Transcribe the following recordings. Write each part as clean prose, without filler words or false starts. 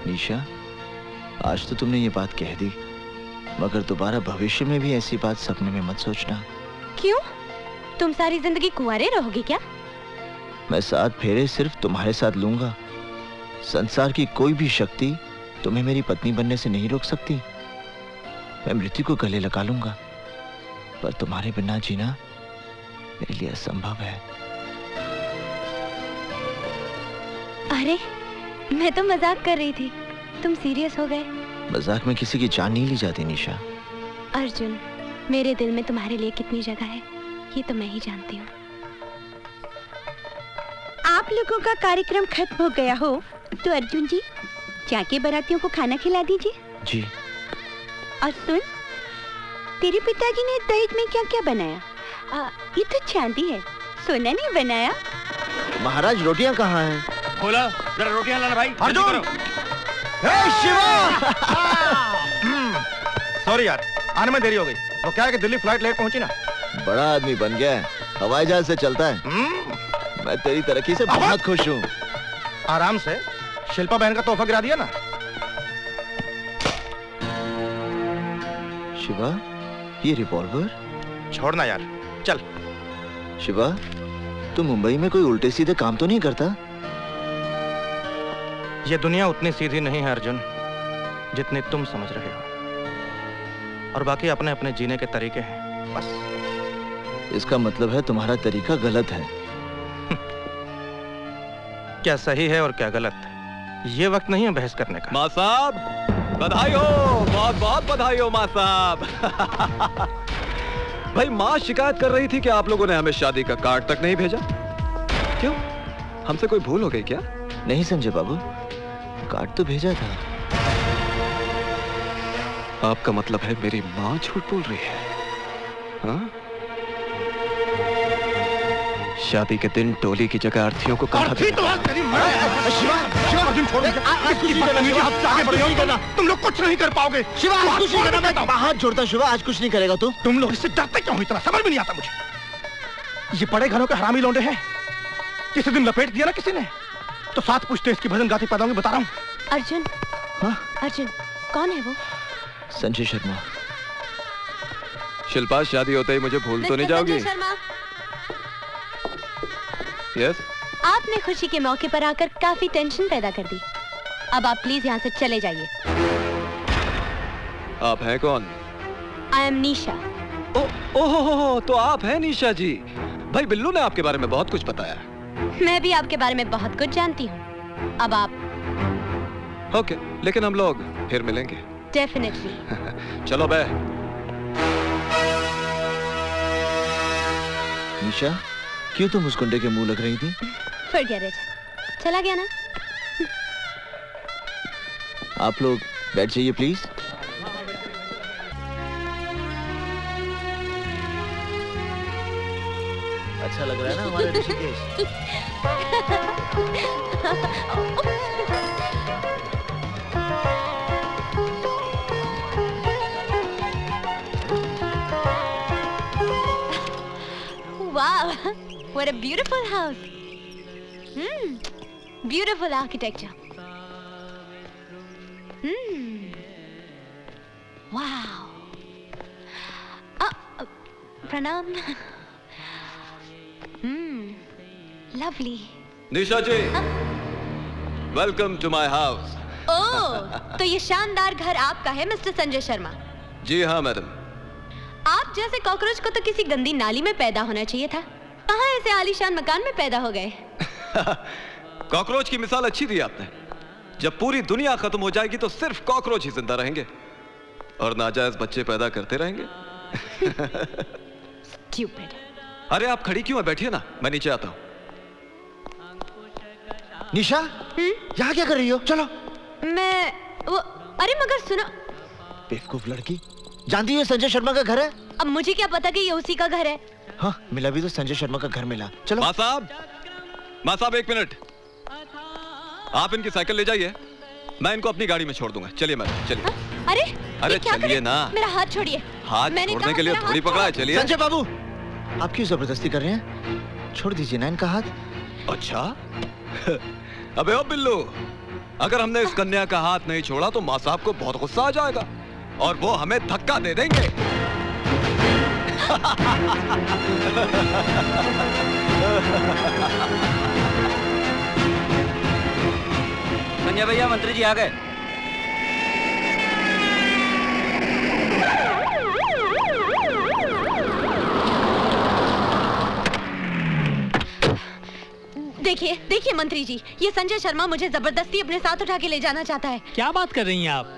निशा, आज तो तुमने ये बात कह दी, मगर दोबारा भविष्य में भी ऐसी बात सपने में मत सोचना। क्यों? तुम सारी जिंदगी कुंवारे रहोगे क्या? मैं 7 फेरे सिर्फ तुम्हारे साथ लूंगा। संसार की कोई भी शक्ति तुम्हें मेरी पत्नी बनने से नहीं रोक सकती। मैं मृत्यु को गले लगा लूंगा, पर तुम्हारे बिना जीना मेरे लिए असंभव है। अरे, मैं तो मजाक कर रही थी, तुम सीरियस हो गए। मजाक में किसी की जान नहीं ली जाती निशा। अर्जुन, मेरे दिल में तुम्हारे लिए कितनी जगह है ये तो मैं ही जानती हूँ। आप लोगों का कार्यक्रम खत्म हो गया हो तो अर्जुन जी जाके बारातियों को खाना खिला दीजिए। जी। और सुन, तेरे पिताजी ने दहेज में क्या क्या बनाया? ये तो चांदी है, सोना नहीं बनाया। महाराज, रोटियां कहाँ हैं? बोला जरा रोटियां लाना भाई। अर्जुन! शिवा! सॉरी यार, आने में देरी हो गई। वो क्या है कि दिल्ली फ्लाइट लेट पहुंची ना। बड़ा आदमी बन गया है, हवाई जहाज से चलता है। मैं तेरी तरक्की से बहुत खुश हूँ। आराम से, शिल्पा बहन का तोहफा गिरा दिया ना। शिवा, ये रिवॉल्वर? छोड़ना यार, चल। शिवा, तू मुंबई में कोई उल्टे सीधे काम तो नहीं करता? ये दुनिया उतनी सीधी नहीं है अर्जुन, जितनी तुम समझ रहे हो। और बाकी अपने अपने जीने के तरीके हैं, बस। इसका मतलब है तुम्हारा तरीका गलत है। क्या सही है और क्या गलत है, ये वक्त नहीं है बहस करने का। माँ साहब, बधाई हो, बहुत बहुत बधाई हो माँ साहब। भाई, माँ शिकायत कर रही थी कि आप लोगों ने हमें शादी का कार्ड तक नहीं भेजा। क्यों? हमसे कोई भूल हो गई क्या? नहीं संजय बाबू, कार्ड तो भेजा था। आपका मतलब है मेरी माँ झूठ बोल रही है? हाँ? शादी के दिन टोली की जगह अर्थियों को कहा तुम लोग कुछ नहीं कर पाओगे। शिवा, आज कुछ नहीं करना। मैं हाथ जोड़ता शिवा, आज कुछ नहीं करेगा तू। तुम लोग इससे डरते क्यों? इतना समझ में नहीं आता मुझे। ये बड़े घरों के हरामी लौंडे हैं। किसी दिन लपेट दिया ना किसी ने तो 7 पुश्ते इसकी भजन गाती पैदा होंगी, बता रहा हूँ। अर्जुन, हाँ? अर्जुन, कौन है वो? संजय शर्मा। शिल्पा, शादी होते ही मुझे भूल तो नहीं जाओगी? संजय शर्मा, यस? आपने खुशी के मौके पर आकर काफी टेंशन पैदा कर दी। अब आप प्लीज यहाँ से चले जाइए। आप हैं कौन? आई एम निशा। ओह, तो आप हैं निशा जी। भाई बिल्लू ने आपके बारे में बहुत कुछ बताया। मैं भी आपके बारे में बहुत कुछ जानती हूँ। अब आप ओके, लेकिन हम लोग फिर मिलेंगे। डेफिनेटली। चलो बे। निशा, क्यों तुम उस गुंडे के मुंह लग रही थी? फॉरगेट इट, चला गया ना। आप लोग बैठ जाइए प्लीज। अच्छा लग रहा है ना हमारा Rishikesh? Wow, what a beautiful house. Beautiful architecture. Wow. Pranam. Lovely. Nisha ji, welcome to my house. Oh, तो ये शानदार घर आपका है मिस्टर संजय शर्मा? जी हाँ मैडम। आप जैसे कॉकरोच को तो किसी गंदी नाली में पैदा होना चाहिए था। कहाँ ऐसे आलीशान मकान में पैदा हो गए? कॉकरोच की मिसाल अच्छी दी आपने। जब पूरी दुनिया खत्म हो जाएगी तो सिर्फ कॉकरोच ही जिंदा रहेंगे और नाजायज बच्चे पैदा करते रहेंगे। Stupid. अरे आप खड़ी क्यों है? बैठिए ना, मैं नीचे आता हूँ। निशा, यहाँ क्या कर रही हो? चलो। अरे मगर सुनो। बेवकूफ लड़की, जानती है संजय शर्मा का घर है? अब मुझे क्या पता कि ये उसी का घर है। हाँ, मिला भी तो संजय शर्मा का घर मिला। चलो। माँ साहब 1 मिनट। आप इनकी साइकिल ले जाइए, मैं इनको अपनी गाड़ी में छोड़ दूंगा। चलिए मैडम, चलिए। अरे चलिए ना। मेरा हाथ छोड़िए। हाथ छोड़ने के लिए थोड़ी पकड़ा है। चलिए। संजय बाबू, आप क्यों जबरदस्ती कर रहे हैं? छोड़ दीजिए ना इनका हाथ। अच्छा। अबे ओ बिल्लू, अगर हमने इस कन्या का हाथ नहीं छोड़ा तो माँ साहब को बहुत गुस्सा आ जाएगा और वो हमें धक्का दे देंगे। संजय भैया, मंत्री जी आ गए। देखिए देखिए मंत्री जी, ये संजय शर्मा मुझे जबरदस्ती अपने साथ उठा के ले जाना चाहता है। क्या बात कर रही हैं आप?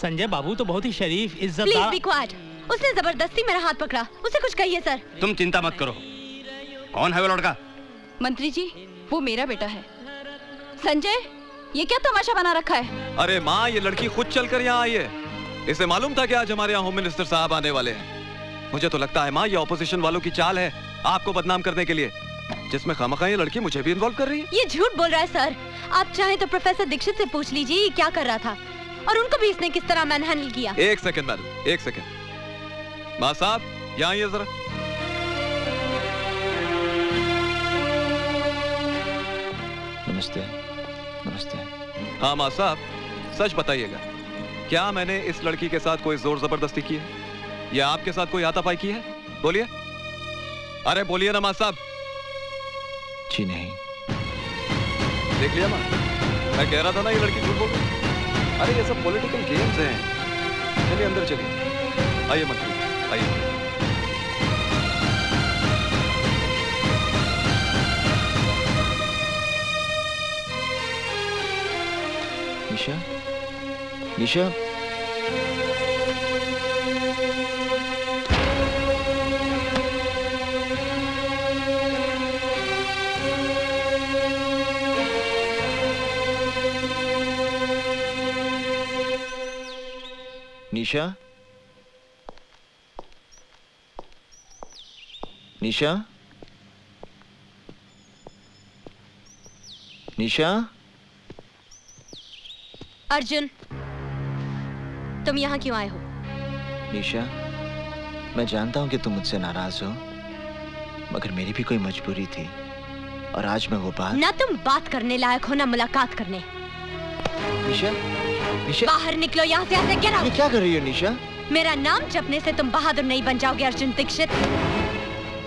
संजय बाबू तो बहुत ही शरीफ, प्लीज इज्जतदार। Be quiet. उसने जबरदस्ती मेरा हाथ पकड़ा। उसे कुछ कहिए सर। तुम चिंता मत करो। कौन है वो लड़का? मंत्री जी, वो मेरा बेटा है। संजय, ये क्या तमाशा बना रखा है? अरे माँ, ये लड़की खुद चलकर यहाँ आई है। इसे मालूम था कि आज हमारे यहाँ होम मिनिस्टर साहब आने वाले हैं। मुझे तो लगता है माँ, ये ऑपोजिशन वालों की चाल है आपको बदनाम करने के लिए, जिसमें खामखा ये लड़की मुझे भी इन्वॉल्व कर रही है। ये झूठ बोल रहा है सर। आप चाहे तो प्रोफेसर दीक्षित से पूछ लीजिए ये क्या कर रहा था और उनको भी इसने किस तरह मैनहैंडल किया। एक सेकंड मैडम, एक सेकंड। माँ साहब, यहाँ आइए जरा। नमस्ते। नमस्ते। हाँ माँ साहब, सच बताइएगा, क्या मैंने इस लड़की के साथ कोई जोर जबरदस्ती की है या आपके साथ कोई हाथापाई की है? बोलिए, अरे बोलिए ना माँ साहब। जी नहीं। देख लिया माँ, मैं कह रहा था ना ये लड़की झूठ बोल रही। अरे ये सब पॉलिटिकल गेम्स हैं। चलिए अंदर चलिए। आइए मंत्री, आइए। निशा, निशा, निशा, निशा, निशा। अर्जुन, तुम यहाँ क्यों आए हो? निशा, मैं जानता हूँ कि तुम मुझसे नाराज हो, मगर मेरी भी कोई मजबूरी थी और आज मैं वो बात। ना तुम बात करने लायक हो ना मुलाकात करने। निशा, निशा, बाहर निकलो यहाँ से। ऐसे get out। ये क्या कर रही हो निशा? मेरा नाम जपने से तुम बहादुर नहीं बन जाओगे अर्जुन दीक्षित।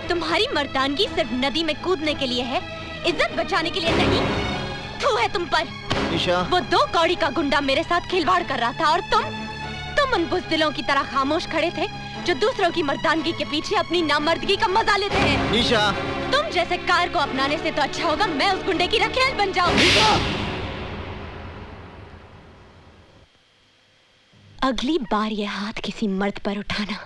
तुम्हारी मर्दानगी सिर्फ नदी में कूदने के लिए है, इज्जत बचाने के लिए नहीं। थू है तुम पर। निशा, वो 2 कौड़ी का गुंडा मेरे साथ खिलवाड़ कर रहा था और तुम उन बुज़दिलों की तरह खामोश खड़े थे जो दूसरों की मर्दानगी के पीछे अपनी नामर्दगी का मजा लेते हैं। निशा, तुम जैसे कार को अपनाने से तो अच्छा होगा मैं उस गुंडे की रखेल बन जाऊं। अगली बार ये हाथ किसी मर्द पर उठाना